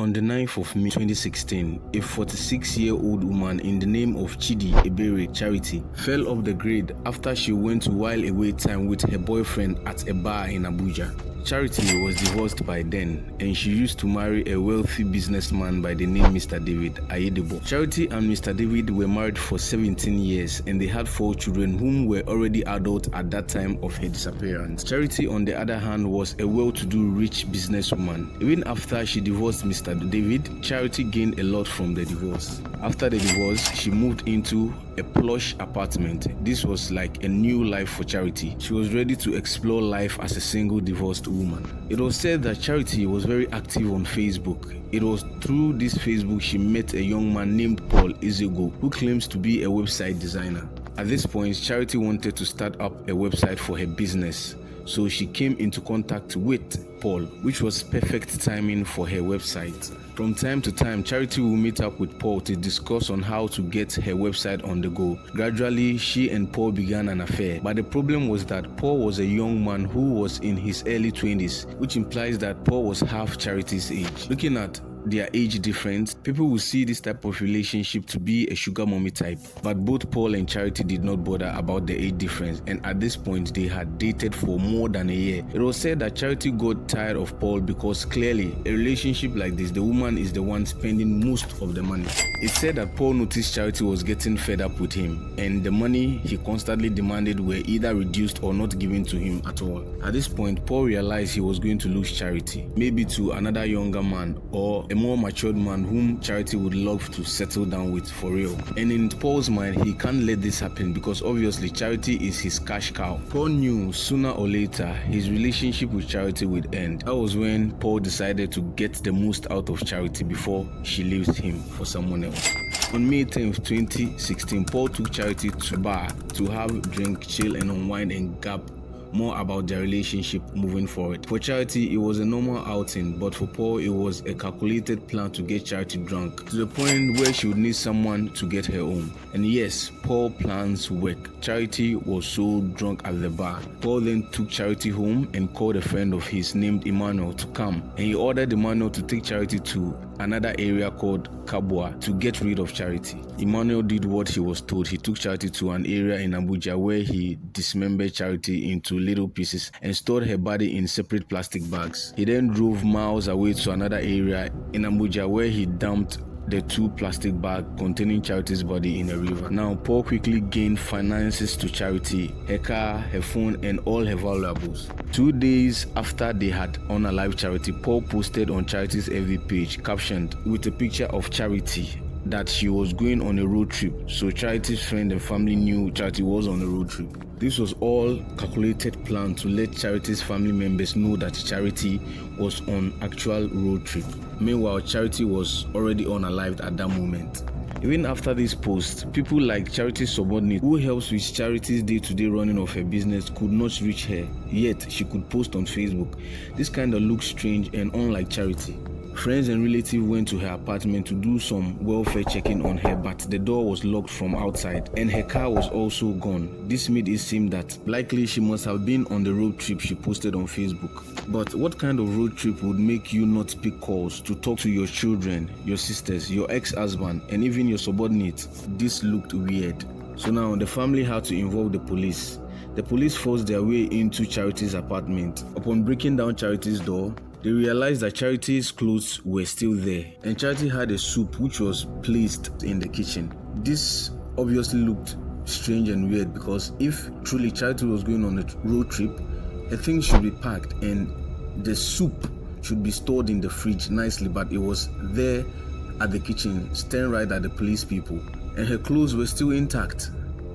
On the 9th of May 2016, a 46-year-old woman in the name of Chidi Ebere Charity fell off the grid after she went to while away time with her boyfriend at a bar in Abuja. Charity was divorced by then, and she used to marry a wealthy businessman by the name Mr. David Ayedebo. Charity and Mr. David were married for 17 years and they had 4 children whom were already adults at that time of her disappearance. Charity, on the other hand, was a well-to-do rich businesswoman. Even after she divorced Mr. David, Charity gained a lot from the divorce. After the divorce, she moved into a plush apartment. This was like a new life for Charity. She was ready to explore life as a single divorced woman. It was said that Charity was very active on Facebook. It was through this Facebook she met a young man named Paul Izego, who claims to be a website designer. At this point, Charity wanted to start up a website for her business, so she came into contact with Paul, which was perfect timing for her website. From time to time, Charity will meet up with Paul to discuss on how to get her website on the go. Gradually, she and Paul began an affair, but the problem was that Paul was a young man who was in his early 20s, which implies that Paul was half Charity's age. Looking at their age difference, people will see this type of relationship to be a sugar mommy type, but both Paul and Charity did not bother about the age difference, and at this point they had dated for more than a year. It was said that Charity got tired of Paul because clearly a relationship like this, the woman is the one spending most of the money. It's said that Paul noticed Charity was getting fed up with him, and the money he constantly demanded were either reduced or not given to him at all. At this point, Paul realized he was going to lose Charity, maybe to another younger man or a more matured man whom Charity would love to settle down with for real. And in Paul's mind, he can't let this happen because obviously Charity is his cash cow. Paul knew sooner or later his relationship with Charity would end. That was when Paul decided to get the most out of Charity before she leaves him for someone else. On May 10th, 2016, Paul took Charity to a bar to have a drink, chill and unwind and gab more about their relationship moving forward. For Charity, it was a normal outing, but for Paul, it was a calculated plan to get Charity drunk to the point where she would need someone to get her home. And yes, Paul's plans worked. Charity was so drunk at the bar. Paul then took Charity home and called a friend of his named Emmanuel to come, and he ordered Emmanuel to take Charity to another area called Kabwa to get rid of Charity. Emmanuel did what he was told. He took Charity to an area in Abuja where he dismembered Charity into little pieces and stored her body in separate plastic bags. He then drove miles away to another area in Abuja where he dumped the 2 plastic bags containing Charity's body in a river. Now, Paul quickly gained finances to Charity, her car, her phone, and all her valuables. 2 days after they had unalived Charity, Paul posted on Charity's FB page, captioned with a picture of Charity, that she was going on a road trip, so Charity's friend and family knew Charity was on a road trip. This was all calculated plan to let Charity's family members know that Charity was on actual road trip. Meanwhile, Charity was already unalived at that moment. Even after this post, people like Charity's subordinate who helps with Charity's day-to-day running of her business could not reach her, yet she could post on Facebook. This kind of looks strange and unlike Charity. Friends and relatives went to her apartment to do some welfare checking on her, but the door was locked from outside and her car was also gone. This made it seem that likely she must have been on the road trip she posted on Facebook. But what kind of road trip would make you not pick calls to talk to your children, your sisters, your ex-husband, and even your subordinate? This looked weird. So now the family had to involve the police. The police forced their way into Charity's apartment. Upon breaking down Charity's door, they realized that Charity's clothes were still there, and Charity had a soup which was placed in the kitchen. This obviously looked strange and weird because if truly Charity was going on a road trip, her things should be packed and the soup should be stored in the fridge nicely, but it was there at the kitchen, staring right at the police people, and her clothes were still intact.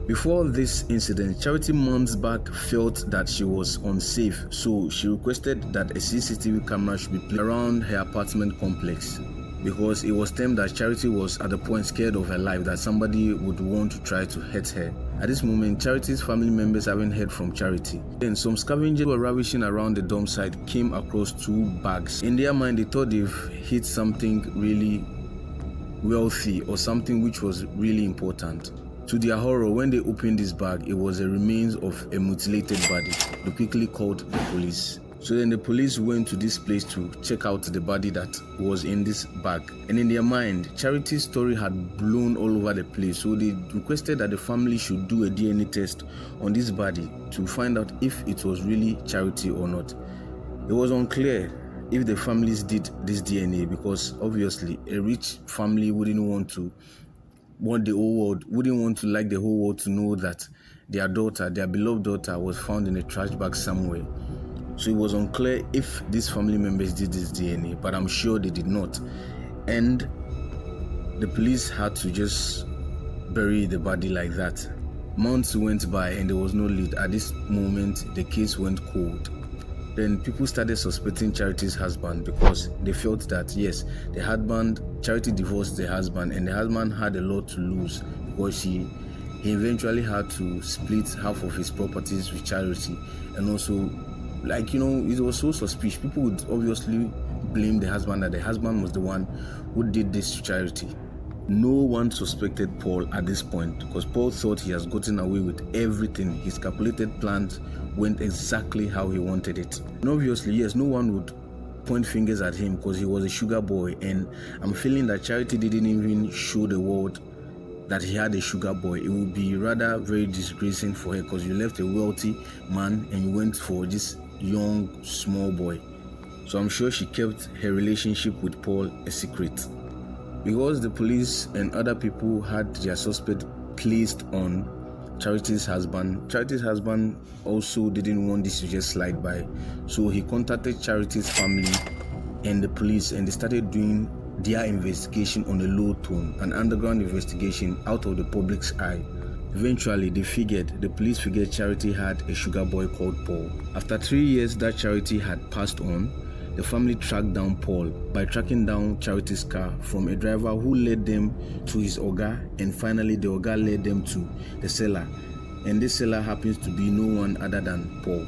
Before this incident, Charity months back felt that she was unsafe, so she requested that a CCTV camera should be placed around her apartment complex because it was termed that Charity was at the point scared of her life that somebody would want to try to hurt her. At this moment, Charity's family members haven't heard from Charity. Then some scavengers who were ravishing around the dump site came across 2 bags. In their mind, they thought they've hit something really wealthy or something which was really important. To their horror, when they opened this bag, it was the remains of a mutilated body. They quickly called the police. So then the police went to this place to check out the body that was in this bag. And in their mind, Charity's story had blown all over the place. So they requested that the family should do a DNA test on this body to find out if it was really Charity or not. It was unclear if the families did this DNA because obviously a rich family wouldn't want to like the whole world to know that their daughter, their beloved daughter, was found in a trash bag somewhere. So it was unclear if these family members did this DNA, but I'm sure they did not. And the police had to just bury the body like that. Months went by and there was no lead. At this moment, the case went cold. Then people started suspecting Charity's husband because they felt that yes, Charity divorced the husband and the husband had a lot to lose because he eventually had to split half of his properties with Charity. And also, it was so suspicious. People would obviously blame the husband, that the husband was the one who did this to Charity. No one suspected Paul at this point because Paul thought he has gotten away with everything. His calculated plans went exactly how he wanted it. And obviously, yes, no one would point fingers at him because he was a sugar boy, and I'm feeling that Charity didn't even show the world that he had a sugar boy. It would be rather very disgracing for her because you left a wealthy man and you went for this young, small boy. So I'm sure she kept her relationship with Paul a secret. Because the police and other people had their suspect placed on Charity's husband also didn't want this to just slide by. So he contacted Charity's family and the police, and they started doing their investigation on a low tone, an underground investigation out of the public's eye. Eventually, the police figured Charity had a sugar boy called Paul. After 3 years that Charity had passed on, the family tracked down Paul by tracking down Charity's car from a driver who led them to his Oga, and finally the Oga led them to the seller. And this seller happens to be no one other than Paul.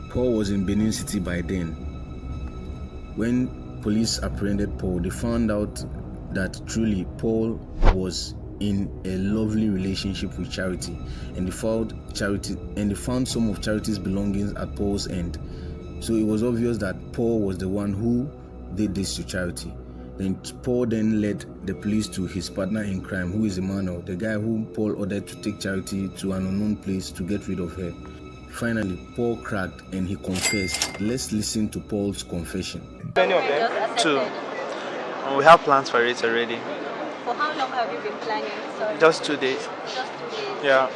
Paul was in Benin City by then. When police apprehended Paul, they found out that truly Paul was in a lovely relationship with Charity, and they found some of Charity's belongings at Paul's end. So it was obvious that Paul was the one who did this to Charity. Then Paul then led the police to his partner in crime, who is Emmanuel, the guy whom Paul ordered to take Charity to an unknown place to get rid of her. Finally, Paul cracked and he confessed. Let's listen to Paul's confession. Many of them? Two. And we have plans for it already. For how long have you been planning? Sorry. Just 2 days. Just 2 days. Yeah.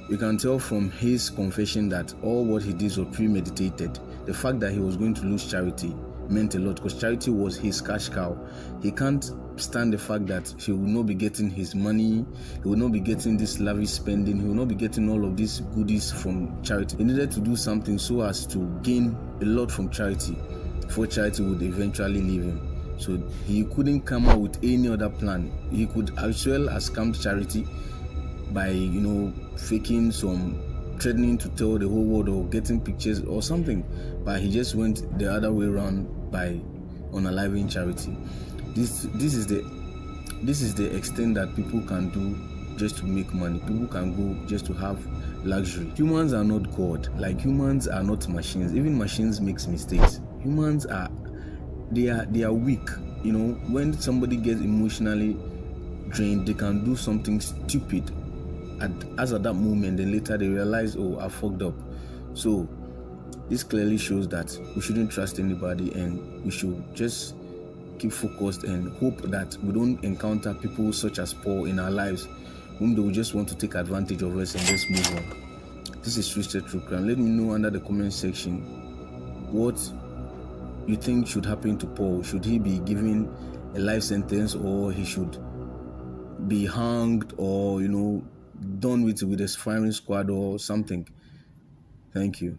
We can tell from his confession that all what he did was premeditated. The fact that he was going to lose Charity meant a lot because Charity was his cash cow. He can't stand the fact that he will not be getting his money, he will not be getting this lavish spending, he will not be getting all of these goodies from Charity. He needed to do something so as to gain a lot from Charity before Charity would eventually leave him. So he couldn't come up with any other plan. He could as well as scam Charity by faking some, threatening to tell the whole world or getting pictures or something, but he just went the other way around by unaliving Charity. This is the extent that people can do just to make money. People can go just to have luxury. Humans are not God. Like, humans are not machines. Even machines makes mistakes. Humans are weak. When somebody gets emotionally drained, they can do something stupid at that moment, then later they realize, oh, I fucked up. So this clearly shows that we shouldn't trust anybody, and we should just keep focused and hope that we don't encounter people such as Paul in our lives, whom they will just want to take advantage of us and just move on. This is Twisted True Crime. Let me know under the comment section what you think should happen to Paul. Should he be given a life sentence, or he should be hanged, or done with a firing squad or something? Thank you.